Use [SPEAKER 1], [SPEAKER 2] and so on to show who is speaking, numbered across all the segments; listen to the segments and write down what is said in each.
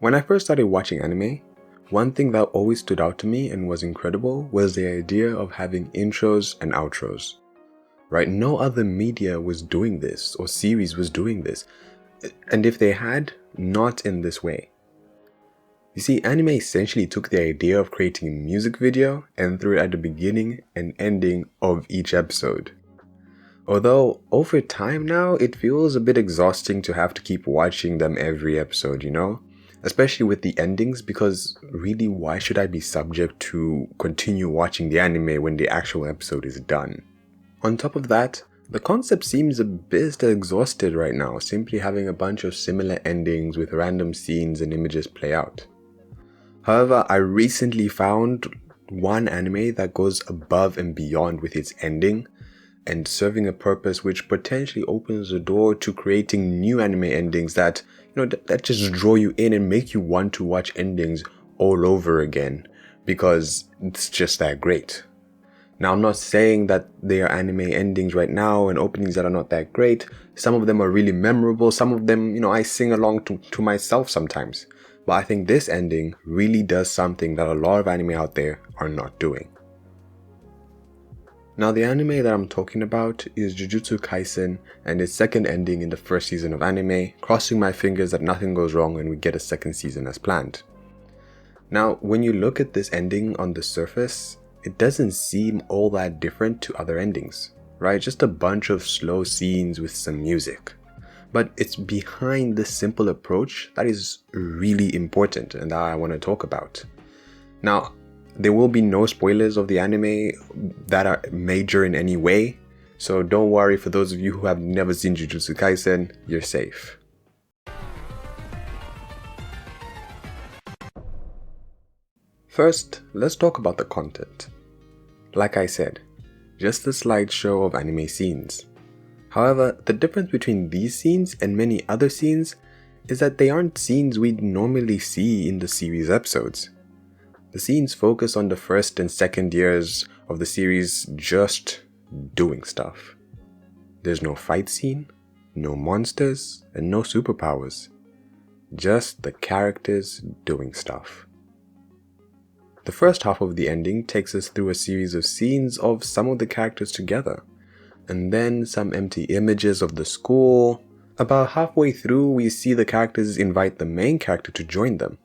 [SPEAKER 1] When I first started watching anime, one thing that always stood out to me and was incredible was the idea of having intros and outros. Right? No other media was doing this or series was doing this. And if they had, not in this way. You see, anime essentially took the idea of creating a music video and threw it at the beginning and ending of each episode. Although, over time now, it feels a bit exhausting to have to keep watching them every episode, Especially with the endings, because really, why should I be subject to continue watching the anime when the actual episode is done? On top of that, the concept seems a bit exhausted right now, simply having a bunch of similar endings with random scenes and images play out. However, I recently found one anime that goes above and beyond with its ending and serving a purpose which potentially opens the door to creating new anime endings that, that just draw you in and make you want to watch endings all over again because it's just that great. Now, I'm not saying that there are anime endings right now and openings that are not that great. Some of them are really memorable. Some of them, I sing along to myself sometimes. But I think this ending really does something that a lot of anime out there are not doing. Now, the anime that I'm talking about is Jujutsu Kaisen and its second ending in the first season of anime, crossing my fingers that nothing goes wrong and we get a second season as planned. Now, when you look at this ending on the surface, it doesn't seem all that different to other endings, right? Just a bunch of slow scenes with some music. But it's behind this simple approach that is really important and that I want to talk about. Now, there will be no spoilers of the anime that are major in any way, so don't worry, for those of you who have never seen Jujutsu Kaisen, you're safe. First, let's talk about the content. Like I said, just a slideshow of anime scenes. However, the difference between these scenes and many other scenes is that they aren't scenes we'd normally see in the series episodes. The scenes focus on the first and second years of the series just doing stuff. There's no fight scene, no monsters, and no superpowers. Just the characters doing stuff. The first half of the ending takes us through a series of scenes of some of the characters together. And then some empty images of the school. About halfway through, we see the characters invite the main character to join them.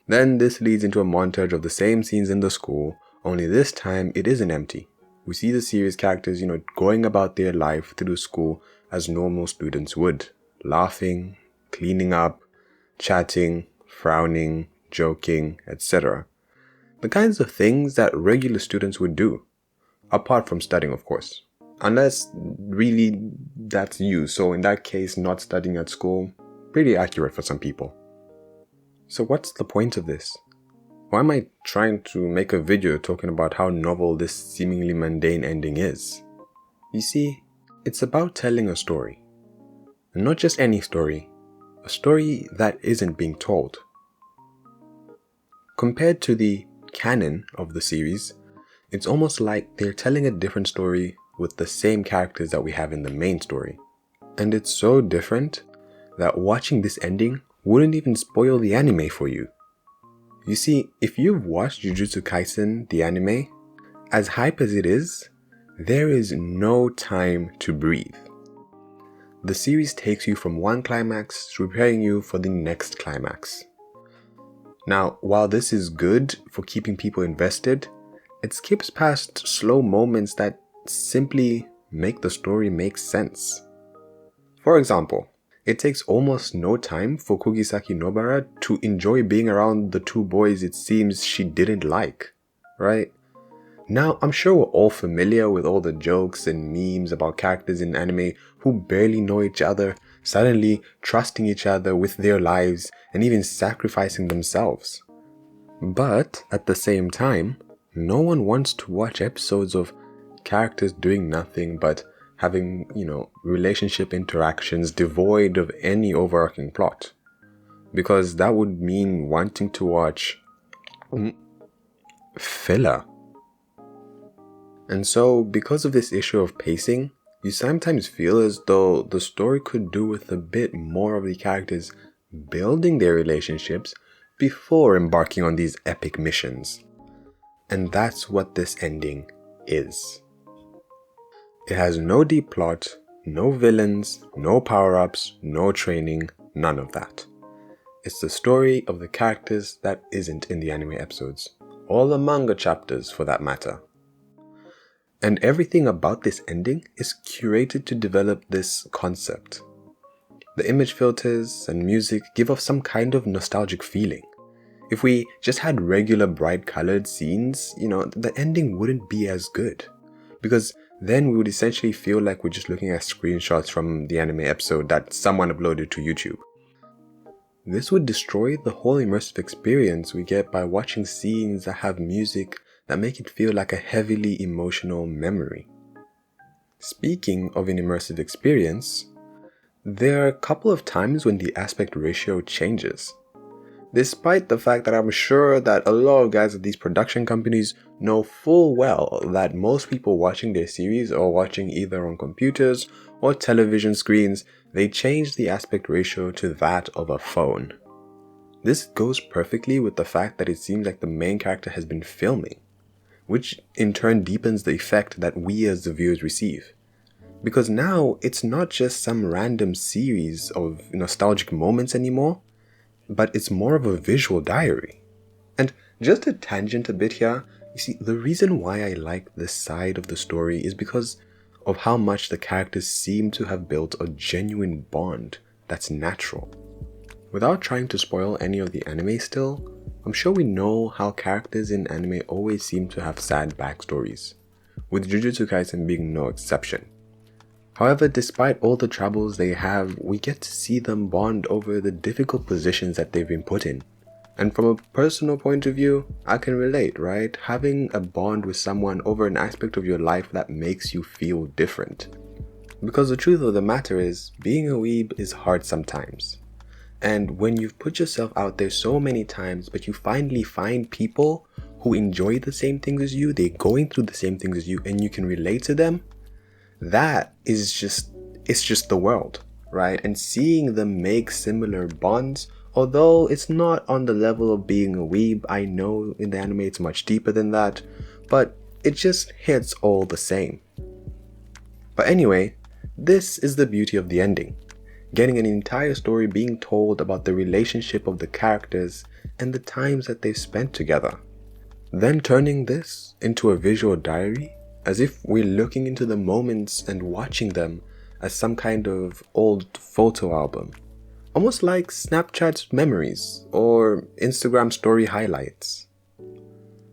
[SPEAKER 1] Then this leads into a montage of the same scenes in the school, only this time it isn't empty. We see the series characters, going about their life through school as normal students would. Laughing, cleaning up, chatting, frowning, joking, etc. The kinds of things that regular students would do. Apart from studying, of course. Unless really that's you, so in that case, not studying at school, pretty accurate for some people. So what's the point of this? Why am I trying to make a video talking about how novel this seemingly mundane ending is? You see, it's about telling a story. And not just any story, a story that isn't being told. Compared to the canon of the series, it's almost like they're telling a different story with the same characters that we have in the main story. And it's so different that watching this ending wouldn't even spoil the anime for you. You see, if you've watched Jujutsu Kaisen, the anime, as hype as it is, there is no time to breathe. The series takes you from one climax to preparing you for the next climax. Now, while this is good for keeping people invested, it skips past slow moments that simply make the story make sense. For example, it takes almost no time for Kugisaki Nobara to enjoy being around the two boys it seems she didn't like, right? Now, I'm sure we're all familiar with all the jokes and memes about characters in anime who barely know each other, suddenly trusting each other with their lives and even sacrificing themselves. But at the same time, no one wants to watch episodes of characters doing nothing but having, relationship interactions devoid of any overarching plot. Because that would mean wanting to watch filler. And so, because of this issue of pacing, you sometimes feel as though the story could do with a bit more of the characters building their relationships before embarking on these epic missions. And that's what this ending is. It has no deep plot, no villains, no power-ups, no training, none of that. It's the story of the characters that isn't in the anime episodes, or the manga chapters for that matter. And everything about this ending is curated to develop this concept. The image filters and music give off some kind of nostalgic feeling. If we just had regular bright colored scenes, the ending wouldn't be as good. Because then we would essentially feel like we're just looking at screenshots from the anime episode that someone uploaded to YouTube. This would destroy the whole immersive experience we get by watching scenes that have music that make it feel like a heavily emotional memory. Speaking of an immersive experience, there are a couple of times when the aspect ratio changes. Despite the fact that I'm sure that a lot of guys at these production companies know full well that most people watching their series are watching either on computers or television screens, they change the aspect ratio to that of a phone. This goes perfectly with the fact that it seems like the main character has been filming, which in turn deepens the effect that we as the viewers receive. Because now it's not just some random series of nostalgic moments anymore, but it's more of a visual diary. And just to tangent a bit here, you see, the reason why I like this side of the story is because of how much the characters seem to have built a genuine bond that's natural. Without trying to spoil any of the anime still, I'm sure we know how characters in anime always seem to have sad backstories, with Jujutsu Kaisen being no exception. However, despite all the troubles they have, we get to see them bond over the difficult positions that they've been put in. And from a personal point of view, I can relate, right? Having a bond with someone over an aspect of your life that makes you feel different. Because the truth of the matter is, being a weeb is hard sometimes. And when you've put yourself out there so many times, but you finally find people who enjoy the same things as you, they're going through the same things as you, and you can relate to them, that is just the world, right? And seeing them make similar bonds, although it's not on the level of being a weeb, I know in the anime it's much deeper than that, but it just hits all the same. But anyway, this is the beauty of the ending. Getting an entire story being told about the relationship of the characters and the times that they've spent together. Then turning this into a visual diary, as if we're looking into the moments and watching them as some kind of old photo album. Almost like Snapchat's memories or Instagram story highlights.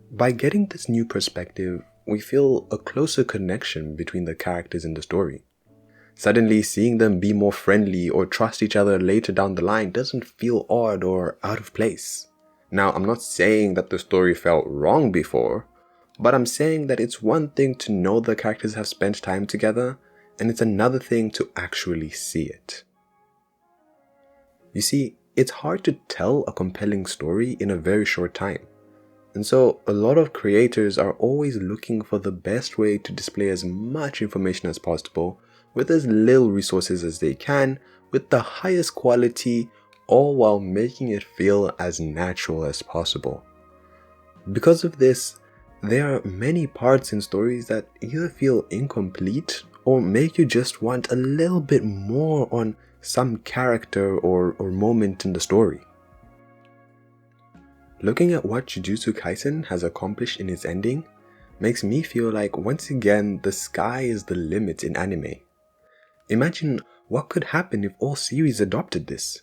[SPEAKER 1] By getting this new perspective, we feel a closer connection between the characters in the story. Suddenly seeing them be more friendly or trust each other later down the line doesn't feel odd or out of place. Now, I'm not saying that the story felt wrong before, but I'm saying that it's one thing to know the characters have spent time together, and it's another thing to actually see it. You see, it's hard to tell a compelling story in a very short time. And so a lot of creators are always looking for the best way to display as much information as possible with as little resources as they can, with the highest quality, all while making it feel as natural as possible. Because of this, there are many parts in stories that either feel incomplete or make you just want a little bit more on some character or moment in the story. Looking at what Jujutsu Kaisen has accomplished in its ending makes me feel like once again the sky is the limit in anime. Imagine what could happen if all series adopted this.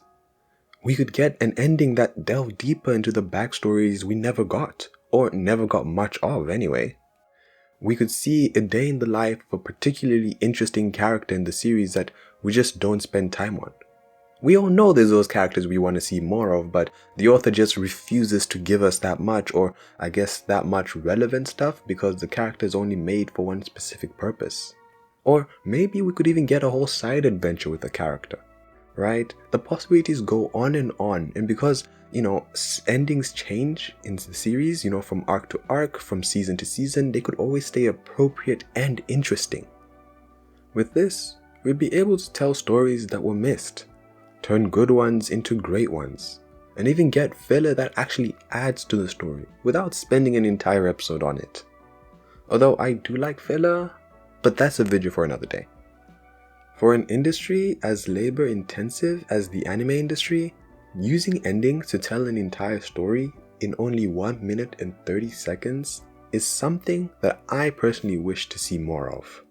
[SPEAKER 1] We could get an ending that delved deeper into the backstories we never got, or never got much of anyway. We could see a day in the life of a particularly interesting character in the series that we just don't spend time on. We all know there's those characters we want to see more of, but the author just refuses to give us that much, or I guess that much relevant stuff, because the character is only made for one specific purpose. Or maybe we could even get a whole side adventure with a character, right? The possibilities go on, and because, endings change in the series, from arc to arc, from season to season, they could always stay appropriate and interesting. With this, we'd be able to tell stories that were missed, turn good ones into great ones, and even get filler that actually adds to the story without spending an entire episode on it. Although I do like filler, but that's a video for another day. For an industry as labor intensive as the anime industry, using endings to tell an entire story in only 1 minute and 30 seconds is something that I personally wish to see more of.